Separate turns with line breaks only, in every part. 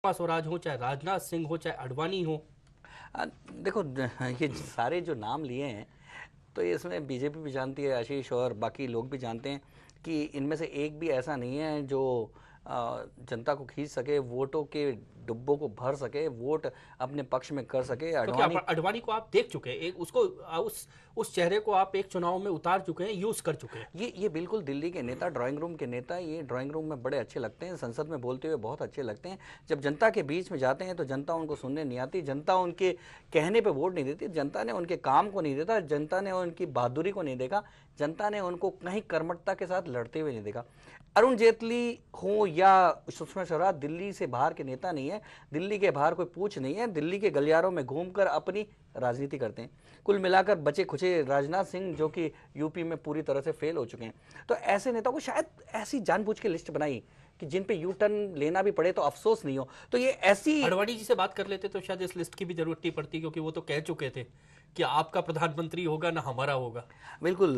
स्वराज हो, चाहे राजनाथ सिंह हो, चाहे आडवाणी हो।
देखो, ये सारे जो नाम लिए हैं तो इसमें बीजेपी भी जानती है, आशीष, और बाकी लोग भी जानते हैं कि इनमें से एक भी ऐसा नहीं है जो जनता को खींच सके, वोटों के डिब्बों को भर सके, वोट अपने पक्ष में कर सके।
क्योंकि आडवाणी को आप देख चुके हैं, एक उसको उस चेहरे को आप एक चुनाव में उतार चुके हैं, यूज कर चुके हैं।
ये बिल्कुल दिल्ली के नेता, ड्राइंग रूम के नेता, ये ड्राइंग रूम में बड़े अच्छे लगते हैं, संसद में बोलते हुए बहुत अच्छे लगते हैं। जब जनता के बीच में जाते हैं तो जनता उनको सुनने नहीं आती, जनता उनके कहने पे वोट नहीं देती, जनता ने उनके काम को नहीं देखा, जनता ने उनकी बहादुरी को नहीं देखा, जनता ने उनको कहीं कर्मठता के साथ लड़ते हुए नहीं देखा। अरुण जेटली हो या सुषमा स्वराज दिल्ली से बाहर के नेता नहीं है, दिल्ली के बाहर कोई पूछ नहीं है, दिल्ली के गलियारों में घूमकर अपनी राजनीति करते हैं। कुल मिलाकर बचे खुचे राजनाथ सिंह जो कि यूपी में पूरी तरह से फेल हो चुके हैं, तो ऐसे नेताओं को शायद ऐसी जानबूझ के लिस्ट बनाई कि जिन पे यू टर्न लेना भी पड़े तो अफसोस नहीं हो। तो ये ऐसी
आडवाणी जी से बात कर लेते तो शायद इस लिस्ट की भी जरूरत नहीं पड़ती, क्योंकि वो तो कह चुके थे कि आपका प्रधानमंत्री होगा ना हमारा होगा।
बिल्कुल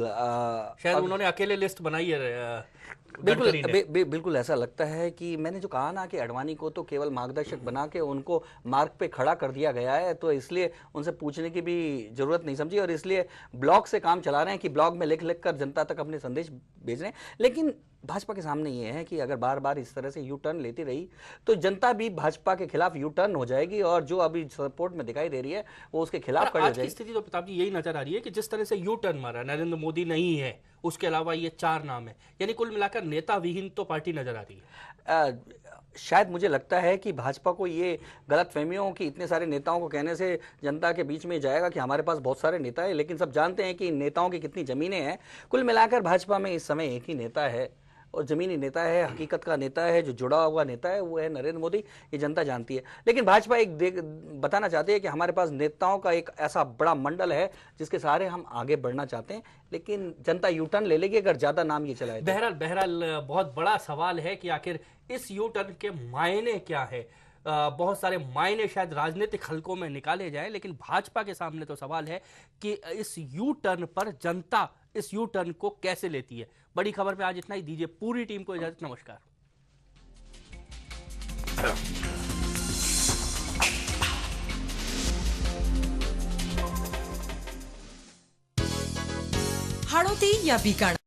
शायद उन्होंने अकेले लिस्ट बनाई है।
बिल्कुल ऐसा लगता है कि मैंने जो कहा ना कि आडवाणी को तो केवल मार्गदर्शक बना के उनको मार्ग पे खड़ा कर दिया गया है, तो इसलिए उनसे पूछने की भी जरूरत नहीं समझी और इसलिए ब्लॉग से काम चला रहे हैं कि ब्लॉग में लिख लिख कर जनता तक अपने संदेश भेज रहे हैं। लेकिन भाजपा के सामने ये है कि अगर बार बार इस तरह से यू टर्न लेती रही तो जनता भी भाजपा के खिलाफ यू टर्न हो जाएगी और जो अभी सपोर्ट में दिखाई दे रही है वो उसके खिलाफ खड़ी हो जाएगी।
स्थिति तो प्रताप जी यही नजर आ रही है कि जिस तरह से यू टर्न मारा, नरेंद्र मोदी नहीं है, उसके अलावा ये 4 नाम है, यानी कुल मिलाकर नेता विहीन तो पार्टी नजर आ रही है।
शायद मुझे लगता है कि भाजपा को ये गलतफहमियों कि इतने सारे नेताओं को कहने से जनता के बीच में जाएगा कि हमारे पास बहुत सारे नेता हैं, लेकिन सब जानते हैं कि नेताओं की कितनी जमीनें हैं। कुल मिलाकर भाजपा में इस समय एक ही नेता है और जमीनी नेता है, हकीकत का नेता है, जो जुड़ा हुआ नेता है वो है नरेंद्र मोदी। ये जनता जानती है, लेकिन भाजपा एक बताना चाहती है कि हमारे पास नेताओं का एक ऐसा बड़ा मंडल है जिसके सहारे हम आगे बढ़ना चाहते हैं, लेकिन जनता यू टर्न ले लेगी अगर ज्यादा नाम ये चलाए।
बहरहाल बहुत बड़ा सवाल है कि आखिर इस यू टर्न के मायने क्या है। बहुत सारे मायने शायद राजनीतिक हलकों में निकाले जाएं, लेकिन भाजपा के सामने तो सवाल है कि इस यू टर्न पर जनता इस यू टर्न को कैसे लेती है। बड़ी खबर पे आज इतना ही। दीजिए पूरी टीम को इजाजत। नमस्कार।
हाड़ौती या बीकानेर।